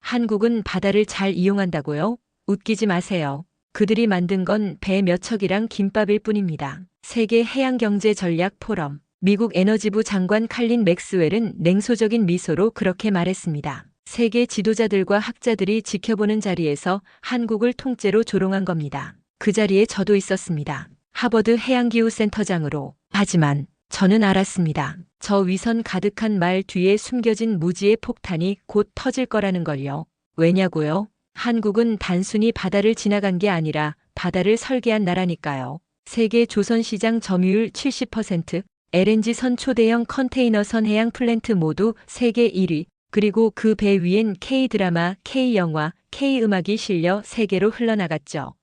한국은 바다를 잘 이용한다고요? 웃기지 마세요. 그들이 만든 건 배 몇 척이랑 김밥일 뿐입니다. 세계 해양경제 전략 포럼. 미국 에너지부 장관 칼린 맥스웰은 냉소적인 미소로 그렇게 말했습니다. 세계 지도자들과 학자들이 지켜보는 자리에서 한국을 통째로 조롱한 겁니다. 그 자리에 저도 있었습니다. 하버드 해양기후센터장으로. 하지만 저는 알았습니다. 저 위선 가득한 말 뒤에 숨겨진 무지의 폭탄이 곧 터질 거라는 걸요. 왜냐고요? 한국은 단순히 바다를 지나간 게 아니라 바다를 설계한 나라니까요. 세계 조선시장 점유율 70%, LNG선 초대형 컨테이너선 해양 플랜트 모두 세계 1위, 그리고 그 배 위엔 K드라마, K영화, K음악이 실려 세계로 흘러나갔죠.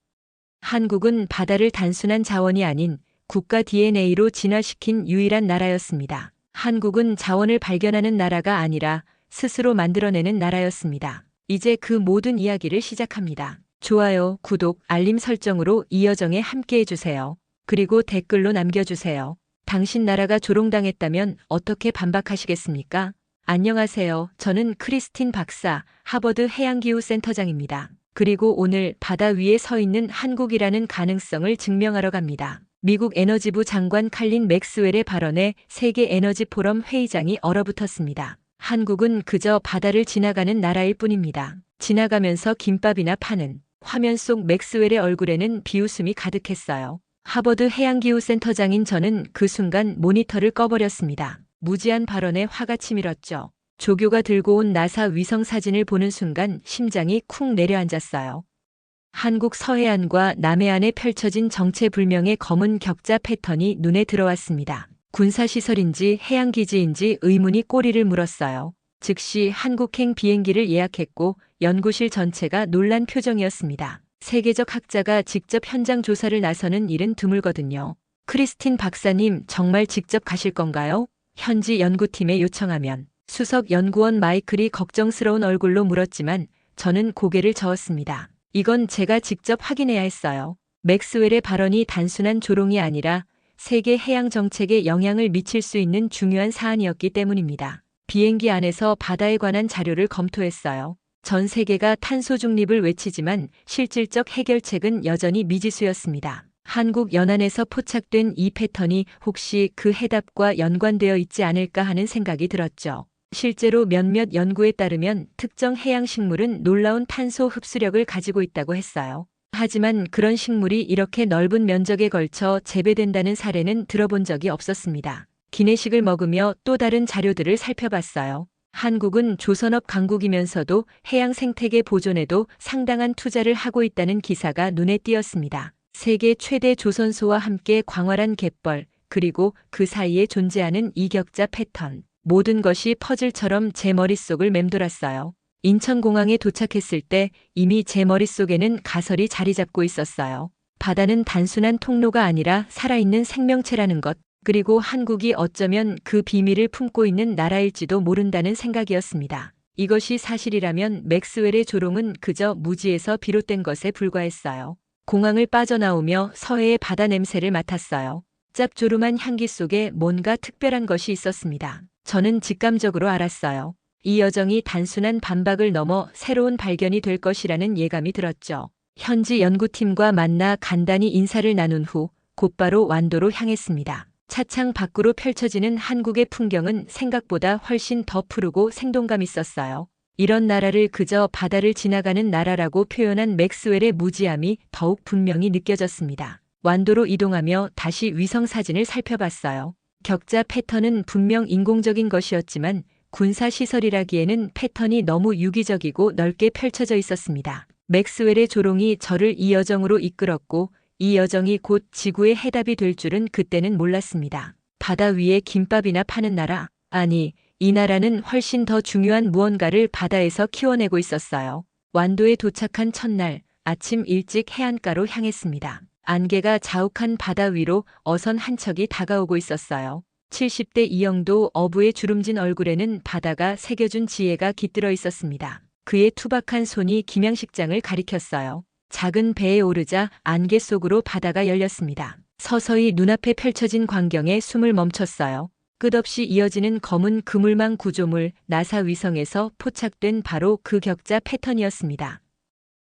한국은 바다를 단순한 자원이 아닌 국가 DNA로 진화시킨 유일한 나라였습니다. 한국은 자원을 발견하는 나라가 아니라 스스로 만들어내는 나라였습니다. 이제 그 모든 이야기를 시작합니다. 좋아요, 구독, 알림 설정으로 이 여정에 함께해주세요. 그리고 댓글로 남겨주세요. 당신 나라가 조롱당했다면 어떻게 반박하시겠습니까? 안녕하세요. 저는 크리스틴 박사, 하버드 해양기후센터장입니다. 그리고 오늘 바다 위에 서 있는 한국이라는 가능성을 증명하러 갑니다. 미국 에너지부 장관 칼린 맥스웰의 발언에 세계 에너지 포럼 회의장이 얼어붙었습니다. 한국은 그저 바다를 지나가는 나라일 뿐입니다. 지나가면서 김밥이나 파는. 화면 속 맥스웰의 얼굴에는 비웃음이 가득했어요. 하버드 해양기후센터장인 저는 그 순간 모니터를 꺼버렸습니다. 무지한 발언에 화가 치밀었죠. 조교가 들고 온 나사 위성 사진을 보는 순간 심장이 쿵 내려앉았어요. 한국 서해안과 남해안에 펼쳐진 정체불명의 검은 격자 패턴이 눈에 들어왔습니다. 군사시설인지 해양기지인지 의문이 꼬리를 물었어요. 즉시 한국행 비행기를 예약했고 연구실 전체가 놀란 표정이었습니다. 세계적 학자가 직접 현장 조사를 나서는 일은 드물거든요. 크리스틴 박사님, 정말 직접 가실 건가요? 현지 연구팀에 요청하면. 수석 연구원 마이클이 걱정스러운 얼굴로 물었지만 저는 고개를 저었습니다. 이건 제가 직접 확인해야 했어요. 맥스웰의 발언이 단순한 조롱이 아니라 세계 해양 정책에 영향을 미칠 수 있는 중요한 사안이었기 때문입니다. 비행기 안에서 바다에 관한 자료를 검토했어요. 전 세계가 탄소 중립을 외치지만 실질적 해결책은 여전히 미지수였습니다. 한국 연안에서 포착된 이 패턴이 혹시 그 해답과 연관되어 있지 않을까 하는 생각이 들었죠. 실제로 몇몇 연구에 따르면 특정 해양 식물은 놀라운 탄소 흡수력을 가지고 있다고 했어요. 하지만 그런 식물이 이렇게 넓은 면적에 걸쳐 재배된다는 사례는 들어본 적이 없었습니다. 기내식을 먹으며 또 다른 자료들을 살펴봤어요. 한국은 조선업 강국이면서도 해양 생태계 보존에도 상당한 투자를 하고 있다는 기사가 눈에 띄었습니다. 세계 최대 조선소와 함께 광활한 갯벌, 그리고 그 사이에 존재하는 이격자 패턴. 모든 것이 퍼즐처럼 제 머릿속을 맴돌았어요. 인천공항에 도착했을 때 이미 제 머릿속에는 가설이 자리 잡고 있었어요. 바다는 단순한 통로가 아니라 살아있는 생명체라는 것, 그리고 한국이 어쩌면 그 비밀을 품고 있는 나라일지도 모른다는 생각이었습니다. 이것이 사실이라면 맥스웰의 조롱은 그저 무지에서 비롯된 것에 불과했어요. 공항을 빠져나오며 서해의 바다 냄새를 맡았어요. 짭조름한 향기 속에 뭔가 특별한 것이 있었습니다. 저는 직감적으로 알았어요. 이 여정이 단순한 반박을 넘어 새로운 발견이 될 것이라는 예감이 들었죠. 현지 연구팀과 만나 간단히 인사를 나눈 후 곧바로 완도로 향했습니다. 차창 밖으로 펼쳐지는 한국의 풍경은 생각보다 훨씬 더 푸르고 생동감 있었어요. 이런 나라를 그저 바다를 지나가는 나라라고 표현한 맥스웰의 무지함이 더욱 분명히 느껴졌습니다. 완도로 이동하며 다시 위성 사진을 살펴봤어요. 격자 패턴은 분명 인공적인 것이었지만 군사시설이라기에는 패턴이 너무 유기적이고 넓게 펼쳐져 있었습니다. 맥스웰의 조롱이 저를 이 여정으로 이끌었고 이 여정이 곧 지구의 해답이 될 줄은 그때는 몰랐습니다. 바다 위에 김밥이나 파는 나라? 아니, 이 나라는 훨씬 더 중요한 무언가를 바다에서 키워내고 있었어요. 완도에 도착한 첫날, 아침 일찍 해안가로 향했습니다. 안개가 자욱한 바다 위로 어선 한 척이 다가오고 있었어요. 70대 이영도 어부의 주름진 얼굴에는 바다가 새겨준 지혜가 깃들어 있었습니다. 그의 투박한 손이 김양식장을 가리켰어요. 작은 배에 오르자 안개 속으로 바다가 열렸습니다. 서서히 눈앞에 펼쳐진 광경에 숨을 멈췄어요. 끝없이 이어지는 검은 그물망 구조물, 나사 위성에서 포착된 바로 그 격자 패턴이었습니다.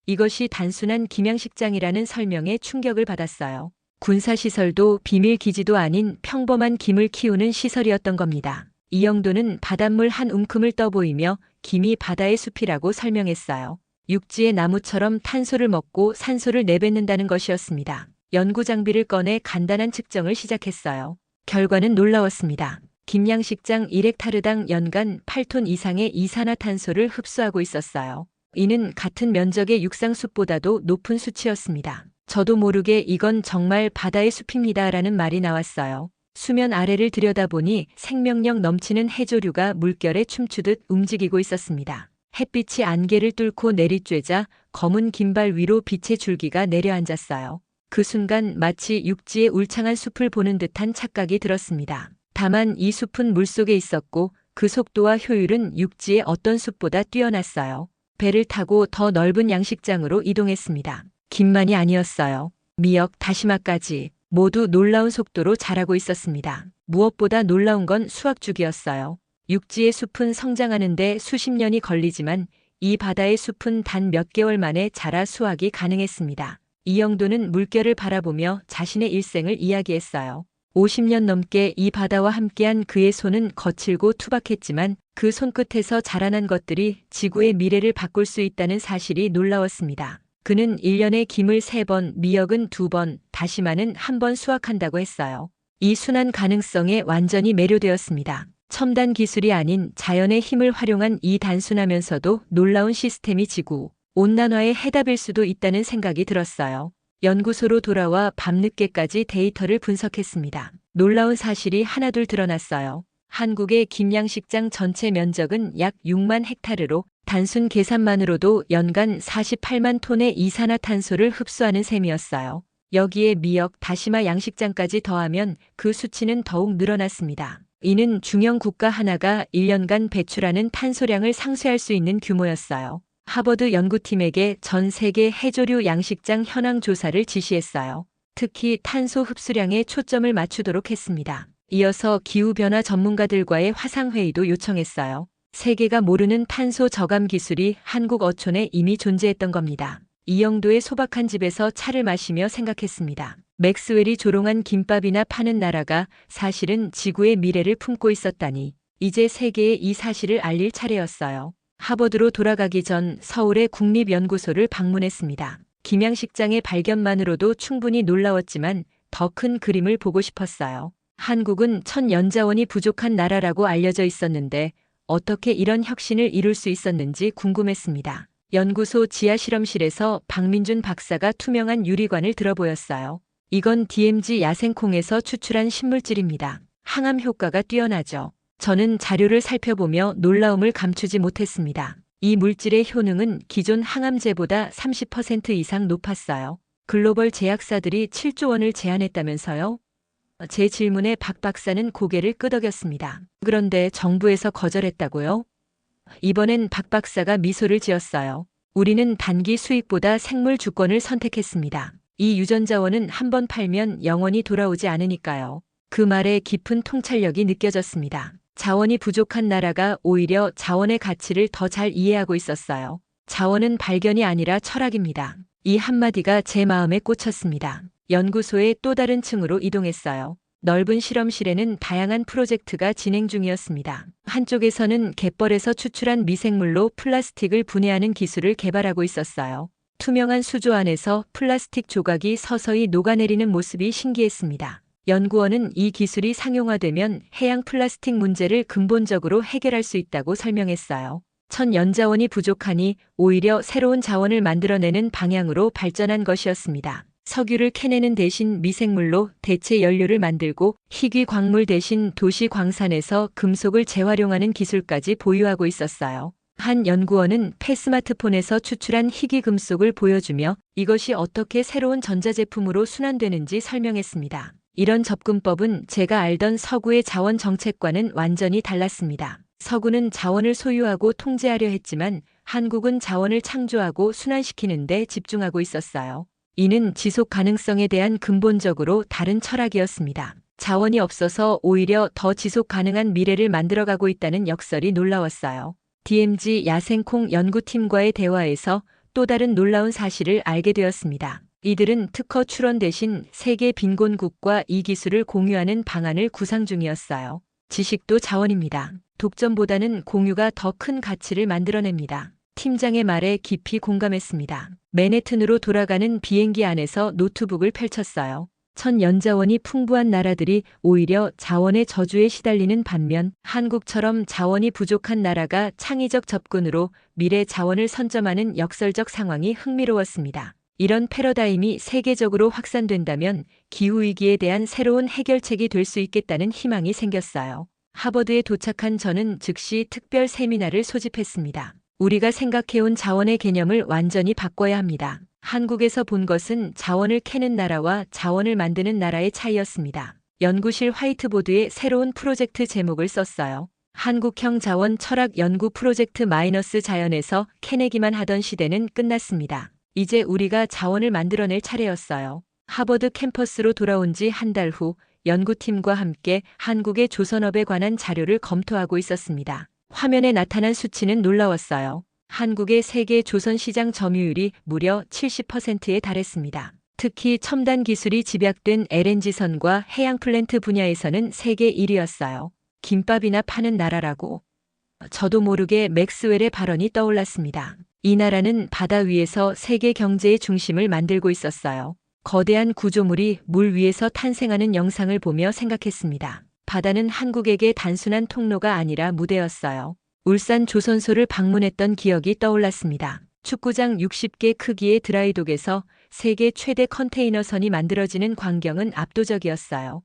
이것이 단순한 김양식장이라는 설명에 충격을 받았어요. 군사시설도 비밀기지도 아닌 평범한 김을 키우는 시설이었던 겁니다. 이영도는 바닷물 한 움큼을 떠보이며 김이 바다의 숲이라고 설명했어요. 육지의 나무처럼 탄소를 먹고 산소를 내뱉는다는 것이었습니다. 연구 장비를 꺼내 간단한 측정을 시작했어요. 결과는 놀라웠습니다. 김양식장 1헥타르당 연간 8톤 이상의 이산화탄소를 흡수하고 있었어요. 이는 같은 면적의 육상숲보다도 높은 수치였습니다. 저도 모르게 이건 정말 바다의 숲입니다라는 말이 나왔어요. 수면 아래를 들여다보니 생명력 넘치는 해조류가 물결에 춤추듯 움직이고 있었습니다. 햇빛이 안개를 뚫고 내리쬐자 검은 긴발 위로 빛의 줄기가 내려앉았어요. 그 순간 마치 육지의 울창한 숲을 보는 듯한 착각이 들었습니다. 다만 이 숲은 물속에 있었고 그 속도와 효율은 육지의 어떤 숲보다 뛰어났어요. 배를 타고 더 넓은 양식장으로 이동했습니다. 김만이 아니었어요. 미역, 다시마까지 모두 놀라운 속도로 자라고 있었습니다. 무엇보다 놀라운 건 수확주기였어요. 육지의 숲은 성장하는데 수십 년이 걸리지만 이 바다의 숲은 단 몇 개월 만에 자라 수확이 가능했습니다. 이영도는 물결을 바라보며 자신의 일생을 이야기했어요. 50년 넘게 이 바다와 함께한 그의 손은 거칠고 투박했지만 그 손끝에서 자라난 것들이 지구의 미래를 바꿀 수 있다는 사실이 놀라웠습니다. 그는 1년에 김을 3번, 미역은 2번, 다시마는 1번 수확한다고 했어요. 이 순환 가능성에 완전히 매료되었습니다. 첨단 기술이 아닌 자연의 힘을 활용한 이 단순하면서도 놀라운 시스템이 지구 온난화의 해답일 수도 있다는 생각이 들었어요. 연구소로 돌아와 밤늦게까지 데이터를 분석했습니다. 놀라운 사실이 하나둘 드러났어요. 한국의 김양식장 전체 면적은 약 6만 헥타르로 단순 계산만으로도 연간 48만 톤의 이산화탄소를 흡수하는 셈이었어요. 여기에 미역, 다시마 양식장까지 더하면 그 수치는 더욱 늘어났습니다. 이는 중형 국가 하나가 1년간 배출하는 탄소량을 상쇄할 수 있는 규모였어요. 하버드 연구팀에게 전 세계 해조류 양식장 현황 조사를 지시했어요. 특히 탄소 흡수량에 초점을 맞추도록 했습니다. 이어서 기후변화 전문가들과의 화상회의도 요청했어요. 세계가 모르는 탄소 저감 기술이 한국 어촌에 이미 존재했던 겁니다. 이영도의 소박한 집에서 차를 마시며 생각했습니다. 맥스웰이 조롱한 김밥이나 파는 나라가 사실은 지구의 미래를 품고 있었다니. 이제 세계에 이 사실을 알릴 차례였어요. 하버드로 돌아가기 전 서울의 국립연구소를 방문했습니다. 김양식장의 발견만으로도 충분히 놀라웠지만 더 큰 그림을 보고 싶었어요. 한국은 천연자원이 부족한 나라라고 알려져 있었는데 어떻게 이런 혁신을 이룰 수 있었는지 궁금했습니다. 연구소 지하실험실에서 박민준 박사가 투명한 유리관을 들어보였어요. 이건 DMZ 야생콩에서 추출한 신물질입니다. 항암 효과가 뛰어나죠. 저는 자료를 살펴보며 놀라움을 감추지 못했습니다. 이 물질의 효능은 기존 항암제보다 30% 이상 높았어요. 글로벌 제약사들이 7조 원을 제안했다면서요? 제 질문에 박 박사는 고개를 끄덕였습니다. 그런데 정부에서 거절했다고요? 이번엔 박 박사가 미소를 지었어요. 우리는 단기 수익보다 생물 주권을 선택했습니다. 이 유전자원은 한번 팔면 영원히 돌아오지 않으니까요. 그 말에 깊은 통찰력이 느껴졌습니다. 자원이 부족한 나라가 오히려 자원의 가치를 더 잘 이해하고 있었어요. 자원은 발견이 아니라 철학입니다. 이 한마디가 제 마음에 꽂혔습니다. 연구소의 또 다른 층으로 이동했어요. 넓은 실험실에는 다양한 프로젝트가 진행 중이었습니다. 한쪽에서는 갯벌에서 추출한 미생물로 플라스틱을 분해하는 기술을 개발하고 있었어요. 투명한 수조 안에서 플라스틱 조각이 서서히 녹아내리는 모습이 신기했습니다. 연구원은 이 기술이 상용화되면 해양 플라스틱 문제를 근본적으로 해결할 수 있다고 설명했어요. 천연자원이 부족하니 오히려 새로운 자원을 만들어내는 방향으로 발전한 것이었습니다. 석유를 캐내는 대신 미생물로 대체 연료를 만들고 희귀 광물 대신 도시 광산에서 금속을 재활용하는 기술까지 보유하고 있었어요. 한 연구원은 폐스마트폰에서 추출한 희귀 금속을 보여주며 이것이 어떻게 새로운 전자제품으로 순환되는지 설명했습니다. 이런 접근법은 제가 알던 서구의 자원 정책과는 완전히 달랐습니다. 서구는 자원을 소유하고 통제하려 했지만 한국은 자원을 창조하고 순환시키는 데 집중하고 있었어요. 이는 지속 가능성에 대한 근본적으로 다른 철학이었습니다. 자원이 없어서 오히려 더 지속 가능한 미래를 만들어가고 있다는 역설이 놀라웠어요. DMZ 야생콩 연구팀과의 대화에서 또 다른 놀라운 사실을 알게 되었습니다. 이들은 특허 출원 대신 세계 빈곤국과 이 기술을 공유하는 방안을 구상 중이었어요. 지식도 자원입니다. 독점보다는 공유가 더 큰 가치를 만들어냅니다. 팀장의 말에 깊이 공감했습니다. 맨해튼으로 돌아가는 비행기 안에서 노트북을 펼쳤어요. 천연자원이 풍부한 나라들이 오히려 자원의 저주에 시달리는 반면 한국처럼 자원이 부족한 나라가 창의적 접근으로 미래 자원을 선점하는 역설적 상황이 흥미로웠습니다. 이런 패러다임이 세계적으로 확산된다면 기후위기에 대한 새로운 해결책이 될 수 있겠다는 희망이 생겼어요. 하버드에 도착한 저는 즉시 특별 세미나를 소집했습니다. 우리가 생각해온 자원의 개념을 완전히 바꿔야 합니다. 한국에서 본 것은 자원을 캐는 나라와 자원을 만드는 나라의 차이였습니다. 연구실 화이트보드에 새로운 프로젝트 제목을 썼어요. 한국형 자원 철학 연구 프로젝트 마이너스 자연에서 캐내기만 하던 시대는 끝났습니다. 이제 우리가 자원을 만들어낼 차례였어요. 하버드 캠퍼스로 돌아온 지 한 달 후 연구팀과 함께 한국의 조선업에 관한 자료를 검토하고 있었습니다. 화면에 나타난 수치는 놀라웠어요. 한국의 세계 조선 시장 점유율이 무려 70%에 달했습니다. 특히 첨단 기술이 집약된 LNG선과 해양 플랜트 분야에서는 세계 1위였어요. 김밥이나 파는 나라라고. 저도 모르게 맥스웰의 발언이 떠올랐습니다. 이 나라는 바다 위에서 세계 경제의 중심을 만들고 있었어요. 거대한 구조물이 물 위에서 탄생하는 영상을 보며 생각했습니다. 바다는 한국에게 단순한 통로가 아니라 무대였어요. 울산 조선소를 방문했던 기억이 떠올랐습니다. 축구장 60개 크기의 드라이독에서 세계 최대 컨테이너선이 만들어지는 광경은 압도적이었어요.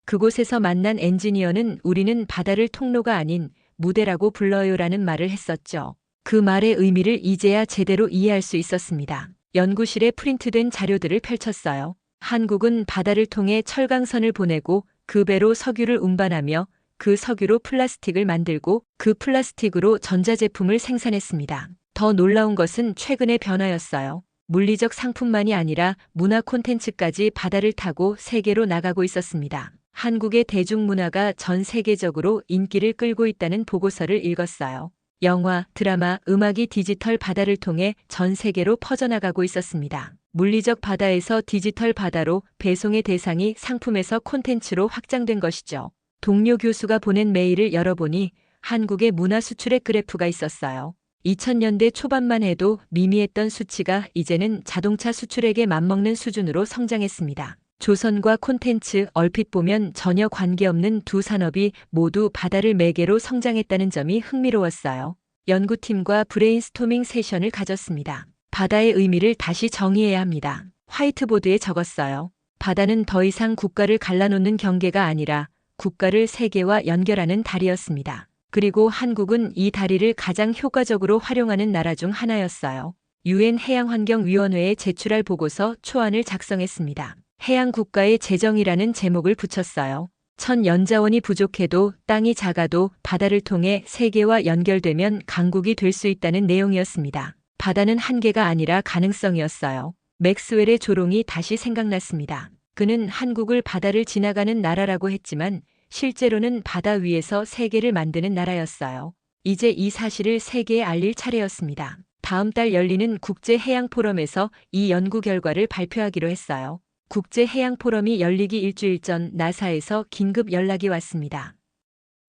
그곳에서 만난 엔지니어는 우리는 바다를 통로가 아닌 무대라고 불러요라는 말을 했었죠. 그 말의 의미를 이제야 제대로 이해할 수 있었습니다. 연구실에 프린트된 자료들을 펼쳤어요. 한국은 바다를 통해 철강선을 보내고 그 배로 석유를 운반하며 그 석유로 플라스틱을 만들고 그 플라스틱으로 전자제품을 생산했습니다. 더 놀라운 것은 최근의 변화였어요. 물리적 상품만이 아니라 문화 콘텐츠까지 바다를 타고 세계로 나가고 있었습니다. 한국의 대중문화가 전 세계적으로 인기를 끌고 있다는 보고서를 읽었어요. 영화, 드라마, 음악이 디지털 바다를 통해 전 세계로 퍼져나가고 있었습니다. 물리적 바다에서 디지털 바다로 배송의 대상이 상품에서 콘텐츠로 확장된 것이죠. 동료 교수가 보낸 메일을 열어보니 한국의 문화 수출의 그래프가 있었어요. 2000년대 초반만 해도 미미했던 수치가 이제는 자동차 수출액에 맞먹는 수준으로 성장했습니다. 조선과 콘텐츠 얼핏 보면 전혀 관계없는 두 산업이 모두 바다를 매개로 성장했다는 점이 흥미로웠어요. 연구팀과 브레인스토밍 세션을 가졌습니다. 바다의 의미를 다시 정의해야 합니다. 화이트보드에 적었어요. 바다는 더 이상 국가를 갈라놓는 경계가 아니라 국가를 세계와 연결하는 다리였습니다. 그리고 한국은 이 다리를 가장 효과적으로 활용하는 나라 중 하나였어요. UN 해양환경위원회에 제출할 보고서 초안을 작성했습니다. 해양 국가의 재정이라는 제목을 붙였어요. 천연자원이 부족해도 땅이 작아도 바다를 통해 세계와 연결되면 강국이 될 수 있다는 내용이었습니다. 바다는 한계가 아니라 가능성이었어요. 맥스웰의 조롱이 다시 생각났습니다. 그는 한국을 바다를 지나가는 나라라고 했지만 실제로는 바다 위에서 세계를 만드는 나라였어요. 이제 이 사실을 세계에 알릴 차례였습니다. 다음 달 열리는 국제해양포럼에서 이 연구 결과를 발표하기로 했어요. 국제해양포럼이 열리기 일주일 전 나사에서 긴급 연락이 왔습니다.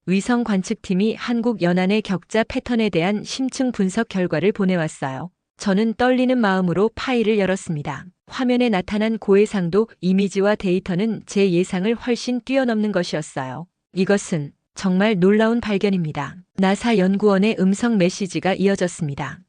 위성 관측팀이 한국 연안의 격자 패턴에 대한 심층 분석 결과를 보내왔어요. 저는 떨리는 마음으로 파일을 열었습니다. 화면에 나타난 고해상도 이미지와 데이터는 제 예상을 훨씬 뛰어넘는 것이었어요. 이것은 정말 놀라운 발견입니다. 나사 연구원의 음성 메시지가 이어졌습니다.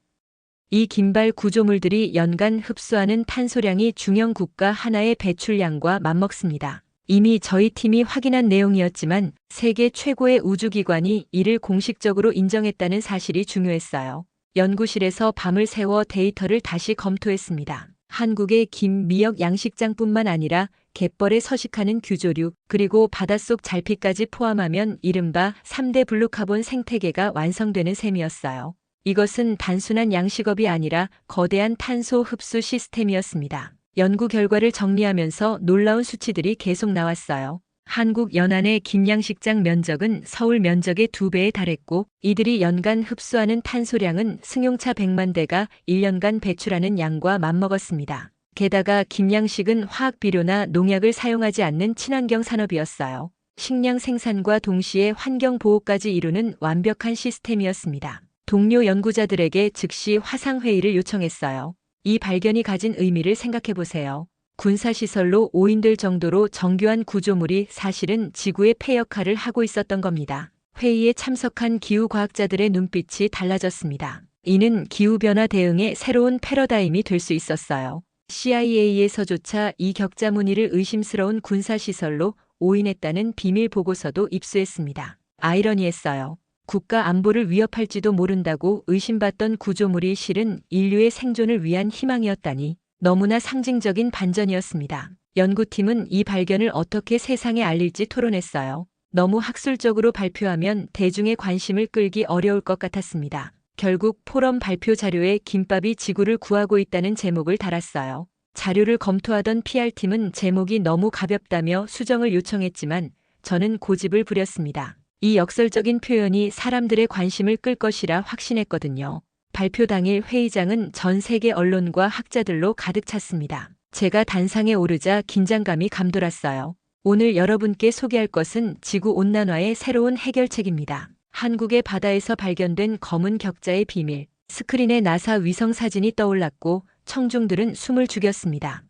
이 긴발 구조물들이 연간 흡수하는 탄소량이 중형 국가 하나의 배출량과 맞먹습니다. 이미 저희 팀이 확인한 내용이었지만 세계 최고의 우주기관이 이를 공식적으로 인정했다는 사실이 중요했어요. 연구실에서 밤을 새워 데이터를 다시 검토했습니다. 한국의 김미역 양식장뿐만 아니라 갯벌에 서식하는 규조류 그리고 바닷속 잘피까지 포함하면 이른바 3대 블루카본 생태계가 완성되는 셈이었어요. 이것은 단순한 양식업이 아니라 거대한 탄소 흡수 시스템이었습니다. 연구 결과를 정리하면서 놀라운 수치들이 계속 나왔어요. 한국 연안의 김양식장 면적은 서울 면적의 2배에 달했고 이들이 연간 흡수하는 탄소량은 승용차 100만 대가 1년간 배출하는 양과 맞먹었습니다. 게다가 김양식은 화학 비료나 농약을 사용하지 않는 친환경 산업이었어요. 식량 생산과 동시에 환경 보호까지 이루는 완벽한 시스템이었습니다. 동료 연구자들에게 즉시 화상회의를 요청했어요. 이 발견이 가진 의미를 생각해 보세요. 군사시설로 오인될 정도로 정교한 구조물이 사실은 지구의 폐 역할을 하고 있었던 겁니다. 회의에 참석한 기후과학자들의 눈빛이 달라졌습니다. 이는 기후변화 대응의 새로운 패러다임이 될 수 있었어요. CIA에서조차 이 격자 무늬를 의심스러운 군사시설로 오인했다는 비밀 보고서도 입수했습니다. 아이러니했어요. 국가 안보를 위협할지도 모른다고 의심받던 구조물이 실은 인류의 생존을 위한 희망이었다니 너무나 상징적인 반전이었습니다. 연구팀은 이 발견을 어떻게 세상에 알릴지 토론했어요. 너무 학술적으로 발표하면 대중의 관심을 끌기 어려울 것 같았습니다. 결국 포럼 발표 자료에 김밥이 지구를 구하고 있다는 제목을 달았어요. 자료를 검토하던 PR팀은 제목이 너무 가볍다며 수정을 요청했지만 저는 고집을 부렸습니다. 이 역설적인 표현이 사람들의 관심을 끌 것이라 확신했거든요. 발표 당일 회의장은 전 세계 언론과 학자들로 가득 찼습니다. 제가 단상에 오르자 긴장감이 감돌았어요. 오늘 여러분께 소개할 것은 지구온난화의 새로운 해결책입니다. 한국의 바다에서 발견된 검은 격자의 비밀. 스크린에 나사 위성 사진이 떠올랐고 청중들은 숨을 죽였습니다.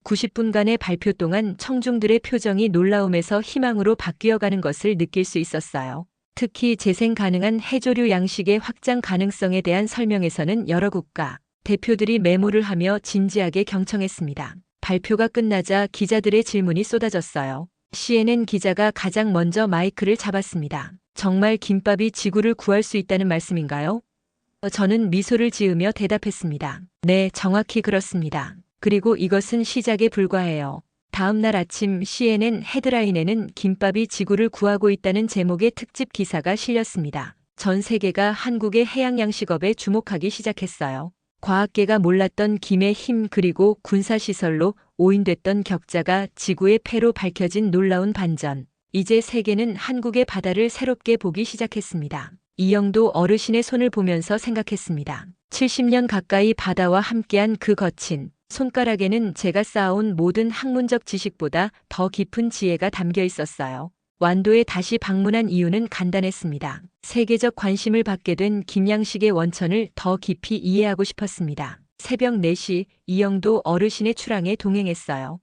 90분간의 발표 동안 청중들의 표정이 놀라움에서 희망으로 바뀌어가는 것을 느낄 수 있었어요. 특히 재생 가능한 해조류 양식의 확장 가능성에 대한 설명에서는 여러 국가 대표들이 메모를 하며 진지하게 경청했습니다. 발표가 끝나자 기자들의 질문이 쏟아졌어요. CNN 기자가 가장 먼저 마이크를 잡았습니다. 정말 김밥이 지구를 구할 수 있다는 말씀인가요? 저는 미소를 지으며 대답했습니다. 네, 정확히 그렇습니다. 그리고 이것은 시작에 불과해요. 다음 날 아침 CNN 헤드라인에는 김밥이 지구를 구하고 있다는 제목의 특집 기사가 실렸습니다. 전 세계가 한국의 해양양식업에 주목하기 시작했어요. 과학계가 몰랐던 김의 힘 그리고 군사시설로 오인됐던 격자가 지구의 폐로 밝혀진 놀라운 반전. 이제 세계는 한국의 바다를 새롭게 보기 시작했습니다. 이영도 어르신의 손을 보면서 생각했습니다. 70년 가까이 바다와 함께한 그 거친 손가락에는 제가 쌓아온 모든 학문적 지식보다 더 깊은 지혜가 담겨 있었어요. 완도에 다시 방문한 이유는 간단했습니다. 세계적 관심을 받게 된 김양식의 원천을 더 깊이 이해하고 싶었습니다. 새벽 4시 이영도 어르신의 출항에 동행했어요.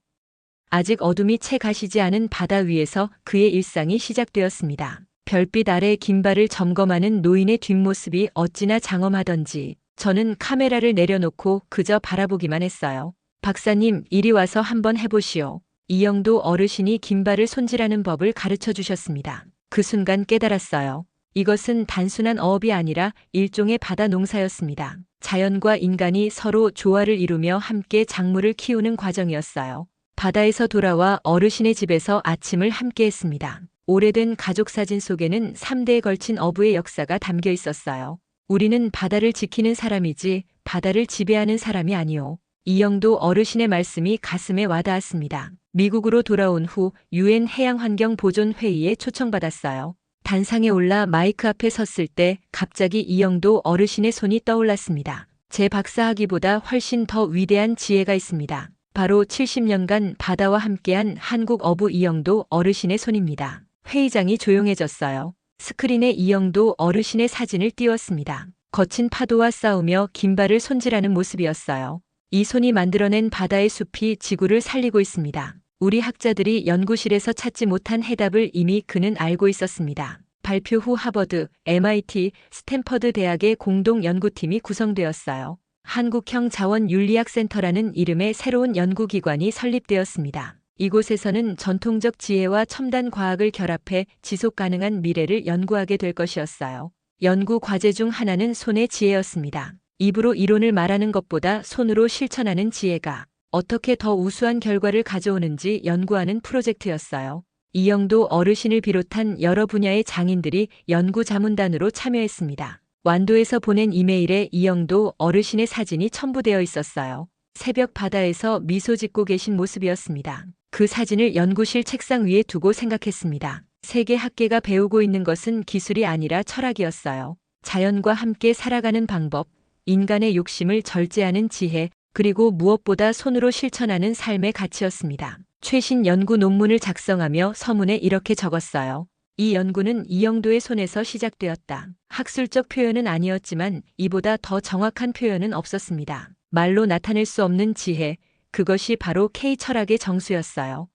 아직 어둠이 채 가시지 않은 바다 위에서 그의 일상이 시작되었습니다. 별빛 아래 긴발을 점검하는 노인의 뒷모습이 어찌나 장엄하던지 저는 카메라를 내려놓고 그저 바라보기만 했어요. 박사님, 이리 와서 한번 해보시오. 이영도 어르신이 긴발을 손질하는 법을 가르쳐 주셨습니다. 그 순간 깨달았어요. 이것은 단순한 어업이 아니라 일종의 바다 농사였습니다. 자연과 인간이 서로 조화를 이루며 함께 작물을 키우는 과정이었어요. 바다에서 돌아와 어르신의 집에서 아침을 함께 했습니다. 오래된 가족 사진 속에는 3대에 걸친 어부의 역사가 담겨 있었어요. 우리는 바다를 지키는 사람이지 바다를 지배하는 사람이 아니오. 이영도 어르신의 말씀이 가슴에 와닿았습니다. 미국으로 돌아온 후 UN 해양환경보존회의에 초청받았어요. 단상에 올라 마이크 앞에 섰을 때 갑자기 이영도 어르신의 손이 떠올랐습니다. 제 박사학위보다 훨씬 더 위대한 지혜가 있습니다. 바로 70년간 바다와 함께한 한국 어부 이영도 어르신의 손입니다. 회의장이 조용해졌어요. 스크린에 이영도 어르신의 사진을 띄웠습니다. 거친 파도와 싸우며 긴발을 손질하는 모습이었어요. 이 손이 만들어낸 바다의 숲이 지구를 살리고 있습니다. 우리 학자들이 연구실에서 찾지 못한 해답을 이미 그는 알고 있었습니다. 발표 후 하버드, MIT, 스탠퍼드 대학의 공동 연구팀이 구성되었어요. 한국형 자원윤리학센터라는 이름의 새로운 연구기관이 설립되었습니다. 이곳에서는 전통적 지혜와 첨단 과학을 결합해 지속 가능한 미래를 연구하게 될 것이었어요. 연구 과제 중 하나는 손의 지혜였습니다. 입으로 이론을 말하는 것보다 손으로 실천하는 지혜가 어떻게 더 우수한 결과를 가져오는지 연구하는 프로젝트였어요. 이영도 어르신을 비롯한 여러 분야의 장인들이 연구 자문단으로 참여했습니다. 완도에서 보낸 이메일에 이영도 어르신의 사진이 첨부되어 있었어요. 새벽 바다에서 미소 짓고 계신 모습이었습니다. 그 사진을 연구실 책상 위에 두고 생각했습니다. 세계 학계가 배우고 있는 것은 기술이 아니라 철학이었어요. 자연과 함께 살아가는 방법, 인간의 욕심을 절제하는 지혜, 그리고 무엇보다 손으로 실천하는 삶의 가치였습니다. 최신 연구 논문을 작성하며 서문에 이렇게 적었어요. 이 연구는 이영도의 손에서 시작되었다. 학술적 표현은 아니었지만 이보다 더 정확한 표현은 없었습니다. 말로 나타낼 수 없는 지혜, 그것이 바로 K 철학의 정수였어요.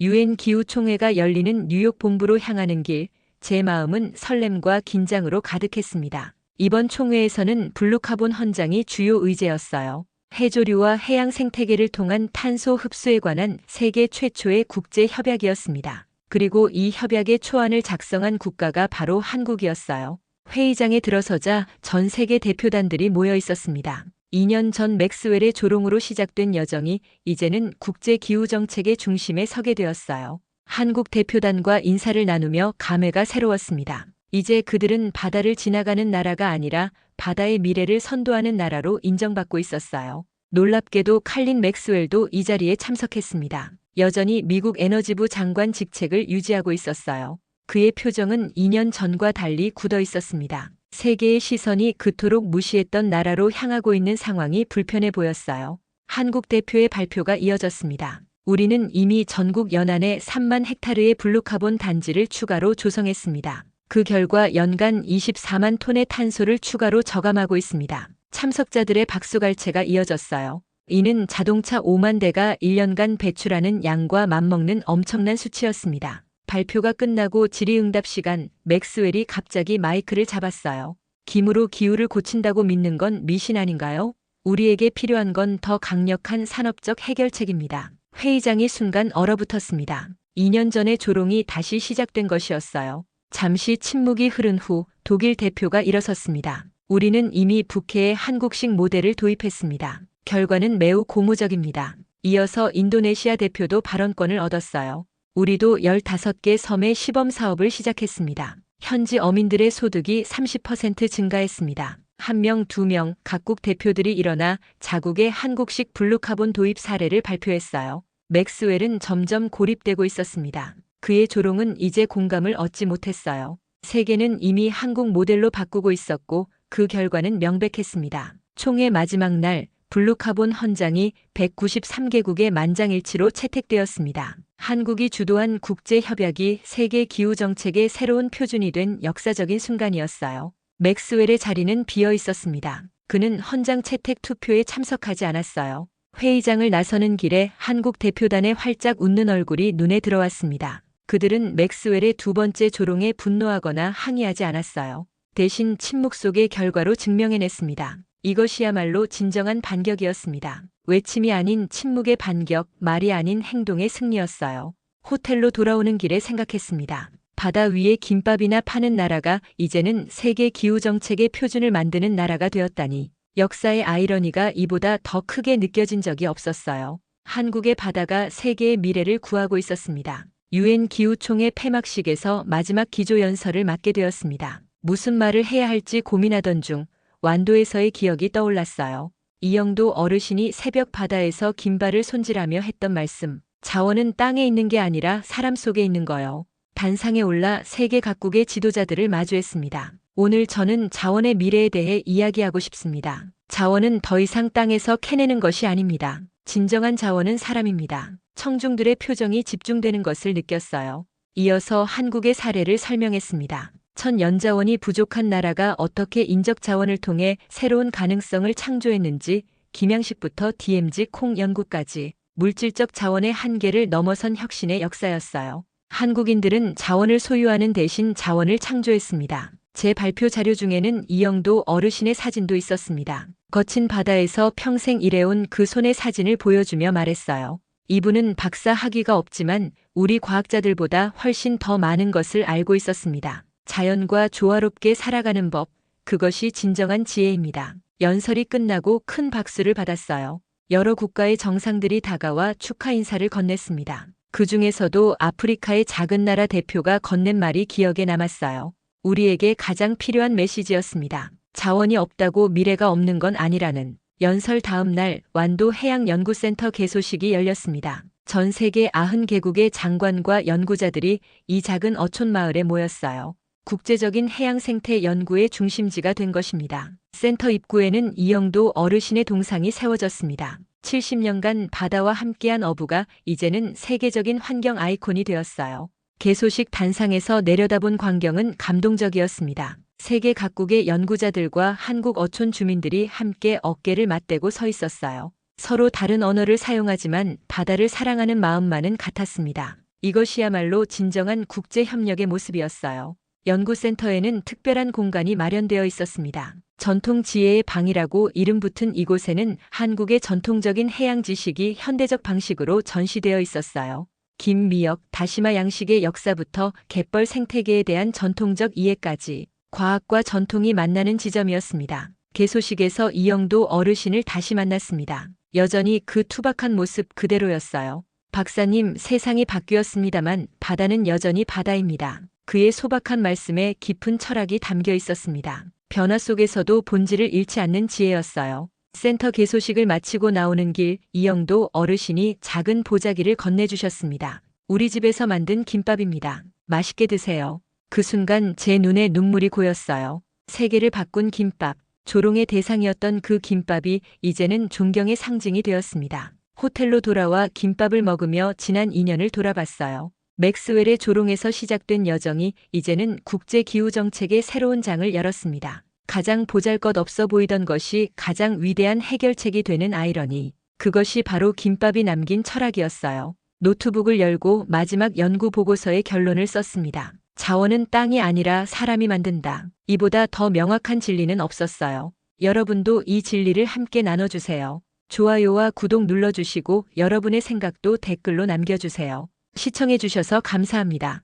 UN 기후총회가 열리는 뉴욕 본부로 향하는 길, 제 마음은 설렘과 긴장으로 가득했습니다. 이번 총회에서는 블루카본 헌장이 주요 의제였어요. 해조류와 해양 생태계를 통한 탄소 흡수에 관한 세계 최초의 국제 협약이었습니다. 그리고 이 협약의 초안을 작성한 국가가 바로 한국이었어요. 회의장에 들어서자 전 세계 대표단들이 모여 있었습니다. 2년 전 맥스웰의 조롱으로 시작된 여정이 이제는 국제 기후 정책의 중심에 서게 되었어요. 한국 대표단과 인사를 나누며 감회가 새로웠습니다. 이제 그들은 바다를 지나가는 나라가 아니라 바다의 미래를 선도하는 나라로 인정받고 있었어요. 놀랍게도 칼린 맥스웰도 이 자리에 참석했습니다. 여전히 미국 에너지부 장관 직책을 유지하고 있었어요. 그의 표정은 2년 전과 달리 굳어 있었습니다. 세계의 시선이 그토록 무시했던 나라로 향하고 있는 상황이 불편해 보였어요. 한국 대표의 발표가 이어졌습니다. 우리는 이미 전국 연안에 3만 헥타르의 블루카본 단지를 추가로 조성했습니다. 그 결과 연간 24만 톤의 탄소를 추가로 저감하고 있습니다. 참석자들의 박수갈채가 이어졌어요. 이는 자동차 5만 대가 1년간 배출하는 양과 맞먹는 엄청난 수치였습니다. 발표가 끝나고 질의응답 시간, 맥스웰이 갑자기 마이크를 잡았어요. 김으로 기후를 고친다고 믿는 건 미신 아닌가요? 우리에게 필요한 건 더 강력한 산업적 해결책입니다. 회의장이 순간 얼어붙었습니다. 2년 전의 조롱이 다시 시작된 것이었어요. 잠시 침묵이 흐른 후 독일 대표가 일어섰습니다. 우리는 이미 북해에 한국식 모델을 도입했습니다. 결과는 매우 고무적입니다. 이어서 인도네시아 대표도 발언권을 얻었어요. 우리도 15개 섬의 시범 사업을 시작했습니다. 현지 어민들의 소득이 30% 증가했습니다. 1명, 2명 각국 대표들이 일어나 자국의 한국식 블루카본 도입 사례를 발표했어요. 맥스웰은 점점 고립되고 있었습니다. 그의 조롱은 이제 공감을 얻지 못했어요. 세계는 이미 한국 모델로 바꾸고 있었고 그 결과는 명백했습니다. 총회 마지막 날 블루카본 헌장이 193개국의 만장일치로 채택되었습니다. 한국이 주도한 국제협약이 세계 기후정책의 새로운 표준이 된 역사적인 순간이었어요. 맥스웰의 자리는 비어 있었습니다. 그는 헌장 채택 투표에 참석하지 않았어요. 회의장을 나서는 길에 한국 대표단의 활짝 웃는 얼굴이 눈에 들어왔습니다. 그들은 맥스웰의 두 번째 조롱에 분노하거나 항의하지 않았어요. 대신 침묵 속의 결과로 증명해냈습니다. 이것이야말로 진정한 반격이었습니다. 외침이 아닌 침묵의 반격, 말이 아닌 행동의 승리였어요. 호텔로 돌아오는 길에 생각했습니다. 바다 위에 김밥이나 파는 나라가 이제는 세계 기후정책의 표준을 만드는 나라가 되었다니. 역사의 아이러니가 이보다 더 크게 느껴진 적이 없었어요. 한국의 바다가 세계의 미래를 구하고 있었습니다. UN 기후총회 폐막식에서 마지막 기조연설을 맡게 되었습니다. 무슨 말을 해야 할지 고민하던 중 완도에서의 기억이 떠올랐어요. 이영도 어르신이 새벽 바다에서 긴발을 손질하며 했던 말씀. 자원은 땅에 있는 게 아니라 사람 속에 있는 거요. 단상에 올라 세계 각국의 지도자들을 마주했습니다. 오늘 저는 자원의 미래에 대해 이야기하고 싶습니다. 자원은 더 이상 땅에서 캐내는 것이 아닙니다. 진정한 자원은 사람입니다. 청중들의 표정이 집중되는 것을 느꼈어요. 이어서 한국의 사례를 설명했습니다. 천연자원이 부족한 나라가 어떻게 인적 자원을 통해 새로운 가능성을 창조했는지, 김양식부터 DMZ 콩 연구까지 물질적 자원의 한계를 넘어선 혁신의 역사였어요. 한국인들은 자원을 소유하는 대신 자원을 창조했습니다. 제 발표 자료 중에는 이영도 어르신의 사진도 있었습니다. 거친 바다에서 평생 일해온 그 손의 사진을 보여주며 말했어요. 이분은 박사 학위가 없지만 우리 과학자들보다 훨씬 더 많은 것을 알고 있었습니다. 자연과 조화롭게 살아가는 법, 그것이 진정한 지혜입니다. 연설이 끝나고 큰 박수를 받았어요. 여러 국가의 정상들이 다가와 축하 인사를 건넸습니다. 그 중에서도 아프리카의 작은 나라 대표가 건넨 말이 기억에 남았어요. 우리에게 가장 필요한 메시지였습니다. 자원이 없다고 미래가 없는 건 아니라는. 연설 다음 날 완도 해양연구센터 개소식이 열렸습니다. 전 세계 90개국의 장관과 연구자들이 이 작은 어촌 마을에 모였어요. 국제적인 해양 생태 연구의 중심지가 된 것입니다. 센터 입구에는 이영도 어르신의 동상이 세워졌습니다. 70년간 바다와 함께한 어부가 이제는 세계적인 환경 아이콘이 되었어요. 개소식 단상에서 내려다본 광경은 감동적이었습니다. 세계 각국의 연구자들과 한국 어촌 주민들이 함께 어깨를 맞대고 서 있었어요. 서로 다른 언어를 사용하지만 바다를 사랑하는 마음만은 같았습니다. 이것이야말로 진정한 국제 협력의 모습이었어요. 연구센터에는 특별한 공간이 마련되어 있었습니다. 전통 지혜의 방이라고 이름 붙은 이곳에는 한국의 전통적인 해양 지식이 현대적 방식으로 전시되어 있었어요. 김, 미역, 다시마 양식의 역사부터 갯벌 생태계에 대한 전통적 이해까지 과학과 전통이 만나는 지점이었습니다. 개소식에서 이영도 어르신을 다시 만났습니다. 여전히 그 투박한 모습 그대로였어요. 박사님, 세상이 바뀌었습니다만 바다는 여전히 바다입니다. 그의 소박한 말씀에 깊은 철학이 담겨 있었습니다. 변화 속에서도 본질을 잃지 않는 지혜였어요. 센터 개소식을 마치고 나오는 길, 이영도 어르신이 작은 보자기를 건네주셨습니다. 우리 집에서 만든 김밥입니다. 맛있게 드세요. 그 순간 제 눈에 눈물이 고였어요. 세계를 바꾼 김밥, 조롱의 대상이었던 그 김밥이 이제는 존경의 상징이 되었습니다. 호텔로 돌아와 김밥을 먹으며 지난 2년을 돌아봤어요. 맥스웰의 조롱에서 시작된 여정이 이제는 국제기후정책의 새로운 장을 열었습니다. 가장 보잘것없어 보이던 것이 가장 위대한 해결책이 되는 아이러니. 그것이 바로 김밥이 남긴 철학이었어요. 노트북을 열고 마지막 연구 보고서의 결론을 썼습니다. 자원은 땅이 아니라 사람이 만든다. 이보다 더 명확한 진리는 없었어요. 여러분도 이 진리를 함께 나눠주세요. 좋아요와 구독 눌러주시고 여러분의 생각도 댓글로 남겨주세요. 시청해주셔서 감사합니다.